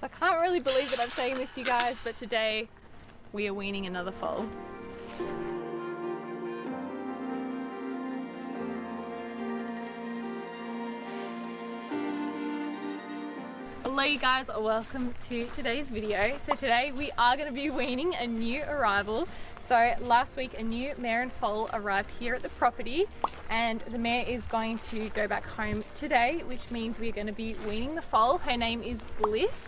So I can't really believe that I'm saying this, you guys, but today we are weaning another foal. Hello you guys, welcome to today's video. So today we are going to be weaning a new arrival. So last week a new mare and foal arrived here at the property, and the mare is going to go back home today, which means we're going to be weaning the foal. Her name is Bliss,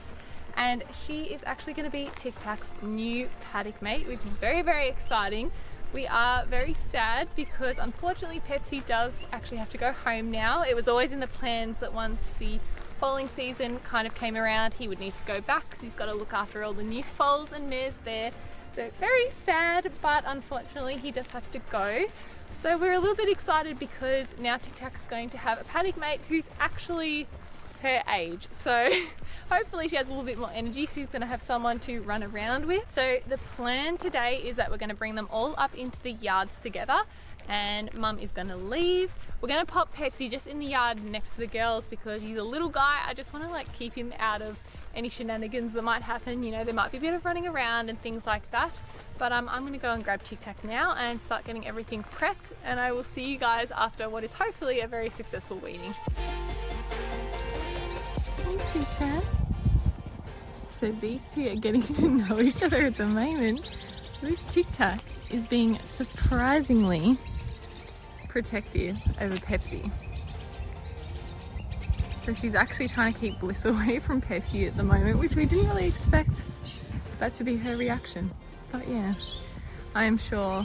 and she is actually going to be Tic Tac's new paddock mate, which is very, very exciting. We are very sad because unfortunately Pepsi does actually have to go home now. It was always in the plans that once the foaling season kind of came around, he would need to go back because he's got to look after all the new foals and mares there. So very sad, but unfortunately he does have to go. So we're a little bit excited because now Tic Tac's going to have a paddock mate who's actually her age. So hopefully she has a little bit more energy. She's going to have someone to run around with. So the plan today is that we're going to bring them all up into the yards together, and Mum is going to leave. We're going to pop Pepsi just in the yard next to the girls because he's a little guy. I just want to like keep him out of any shenanigans that might happen. You know, there might be a bit of running around and things like that. But I'm going to go and grab Tic Tac now and start getting everything prepped, and I will see you guys after what is hopefully a very successful weaning. Tic Tac. So these two are getting to know each other at the moment. This Tic Tac is being surprisingly protective over Pepsi. So she's actually trying to keep Bliss away from Pepsi at the moment, which we didn't really expect that to be her reaction. But yeah, I am sure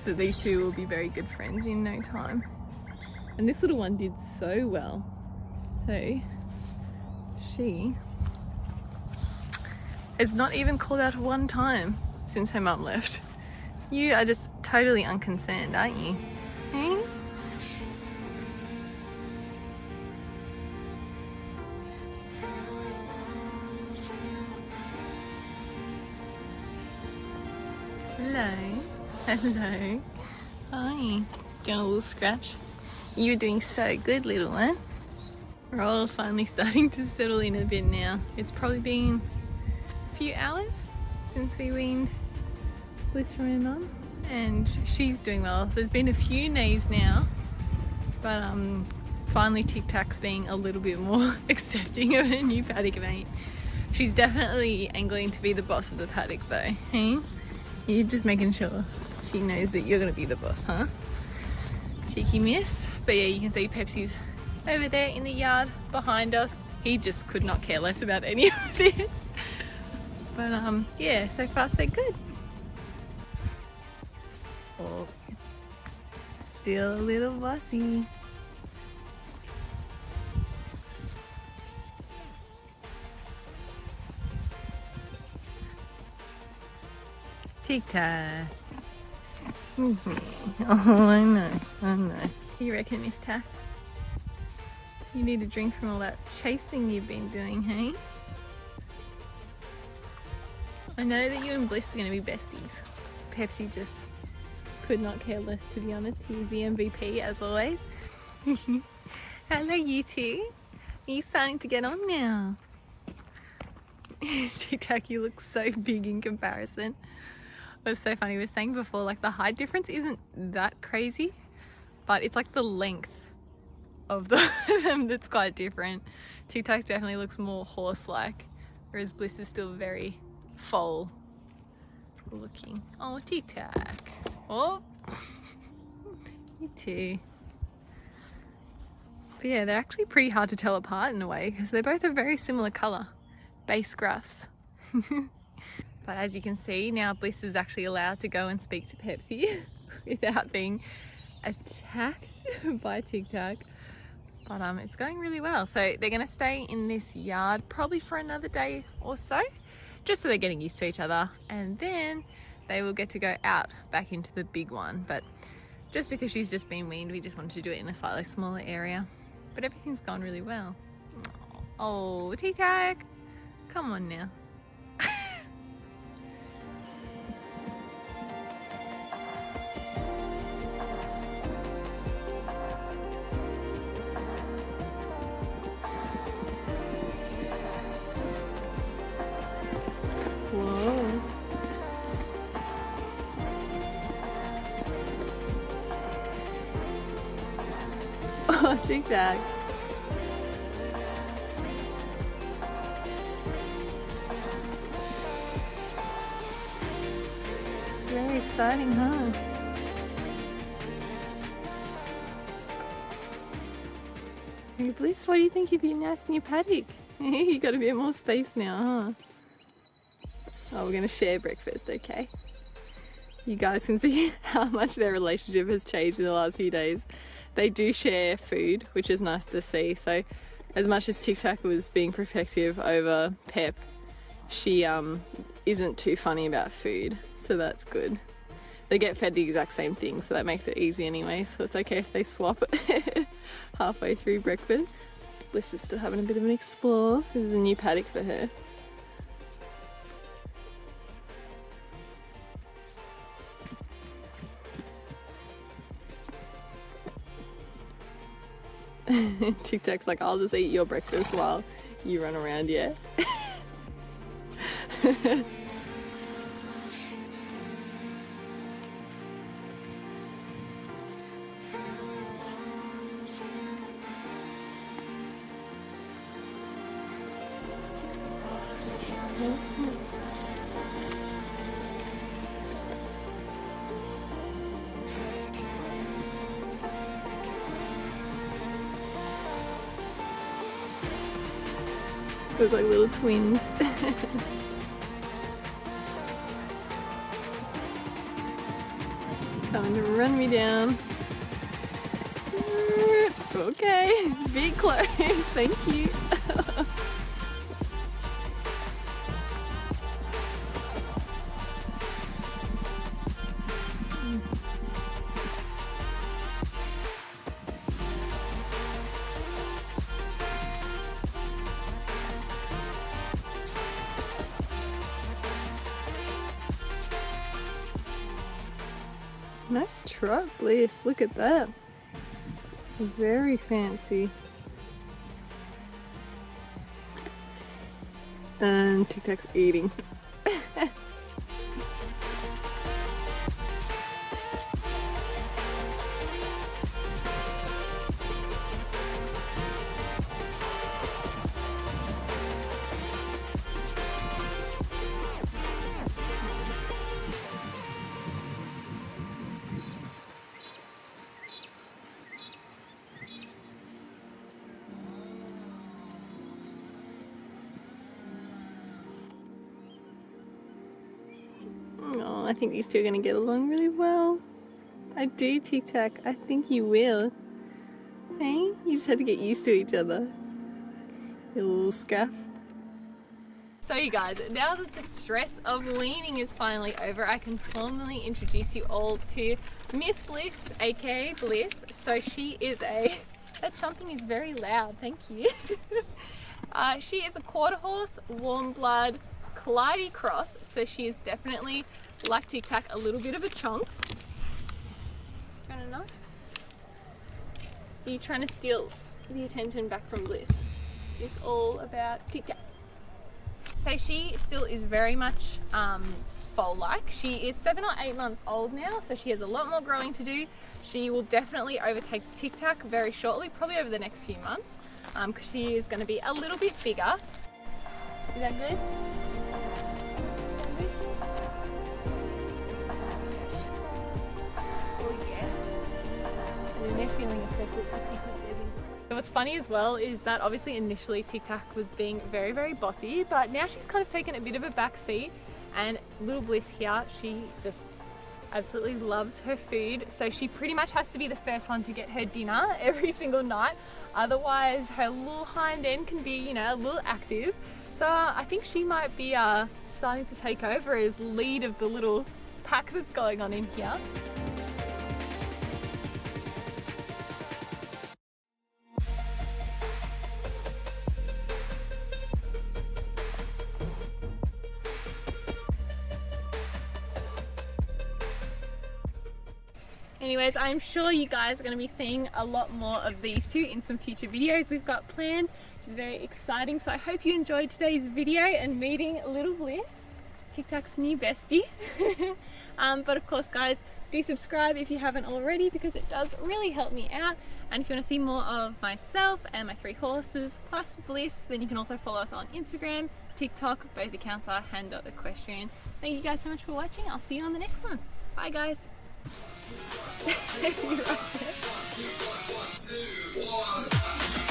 that these two will be very good friends in no time. And this little one did so well. So she has not even called out one time since her mum left. You are just totally unconcerned, aren't you? Hey? Hello. Hello. Hi. Doing a little scratch. You're doing so good, little one. We're all finally starting to settle in a bit now. It's probably been a few hours since we weaned Bliss from her mum, and she's doing well. There's been a few nays now, but finally Tic Tac's being a little bit more accepting of her new paddock mate. She's definitely angling to be the boss of the paddock though, hey? You're just making sure she knows that you're gonna be the boss, huh? Cheeky miss. But yeah, you can see Pepsi's over there in the yard behind us. He just could not care less about any of this. But yeah, so far so good. Oh, still a little bossy. Tic Tac. Oh, I know. You reckon, Miss Tac? You need a drink from all that chasing you've been doing, hey? I know that you and Bliss are going to be besties. Pepsi just could not care less, to be honest. He's the MVP as always. Hello you two. Are you starting to get on now? Tic Tac, you look so big in comparison. It was so funny. We were saying before, like the height difference isn't that crazy, but it's like the length of them that's quite different. Tic Tac definitely looks more horse-like, whereas Bliss is still very foal looking. Oh, Tic Tac. Oh, you too. But yeah, they're actually pretty hard to tell apart in a way because they're both a very similar colour, base graphs. But as you can see, now Bliss is actually allowed to go and speak to Pepsi without being attacked by Tic Tac. But it's going really well. So they're going to stay in this yard probably for another day or so, just so they're getting used to each other, and then they will get to go out back into the big one. But just because she's just been weaned, we just wanted to do it in a slightly smaller area. But everything's gone really well. Oh, Tic Tac, come on now. Oh, Tic Tac. Very exciting, huh? Hey Bliss, what do you think of your nice new paddock? You got a bit more space now, huh? Oh, we're gonna share breakfast, okay? You guys can see how much their relationship has changed in the last few days. They do share food, which is nice to see. So as much as Tic Tac was being protective over Pep, she isn't too funny about food, so that's good. They get fed the exact same thing, so that makes it easy anyway, so it's okay if they swap halfway through breakfast. Bliss is still having a bit of an explore. This is a new paddock for her. Tic Tac's like, I'll just eat your breakfast while you run around, yeah? Look like little twins. Coming to run me down. Okay, be close, thank you. Nice truck, Bliss. Look at that. Very fancy. And Tic Tac's eating. Oh, I think these two are going to get along really well. I do, Tic Tac. I think you will. Hey? You just had to get used to each other. You little scruff. So you guys, now that the stress of weaning is finally over, I can formally introduce you all to Miss Bliss, aka Bliss. So she is a... That chomping is very loud, thank you. She is a quarter horse, warm blood, Clyde cross, so she is definitely, like Tic Tac, a little bit of a chonk. Trying to knock? Are you trying to steal the attention back from Bliss? It's all about Tic Tac. So she still is very much foal-like. She is 7 or 8 months old now, so she has a lot more growing to do. She will definitely overtake Tic Tac very shortly, probably over the next few months, because she is going to be a little bit bigger. Is that good? So what's funny as well is that obviously initially Tic Tac was being very, very bossy, but now she's kind of taken a bit of a back seat, and little Bliss here, she just absolutely loves her food, so she pretty much has to be the first one to get her dinner every single night, otherwise her little hind end can be, you know, a little active. So I think she might be starting to take over as lead of the little pack that's going on in here. Anyways, I'm sure you guys are going to be seeing a lot more of these two in some future videos we've got planned, which is very exciting. So I hope you enjoyed today's video and meeting little Bliss, Tic Tac's new bestie. But of course guys, do subscribe if you haven't already, because it does really help me out. And if you want to see more of myself and my 3 horses plus Bliss, then you can also follow us on Instagram, TikTok. Both accounts are hand.equestrian. Thank you guys so much for watching. I'll see you on the next one. Bye guys. You're right there.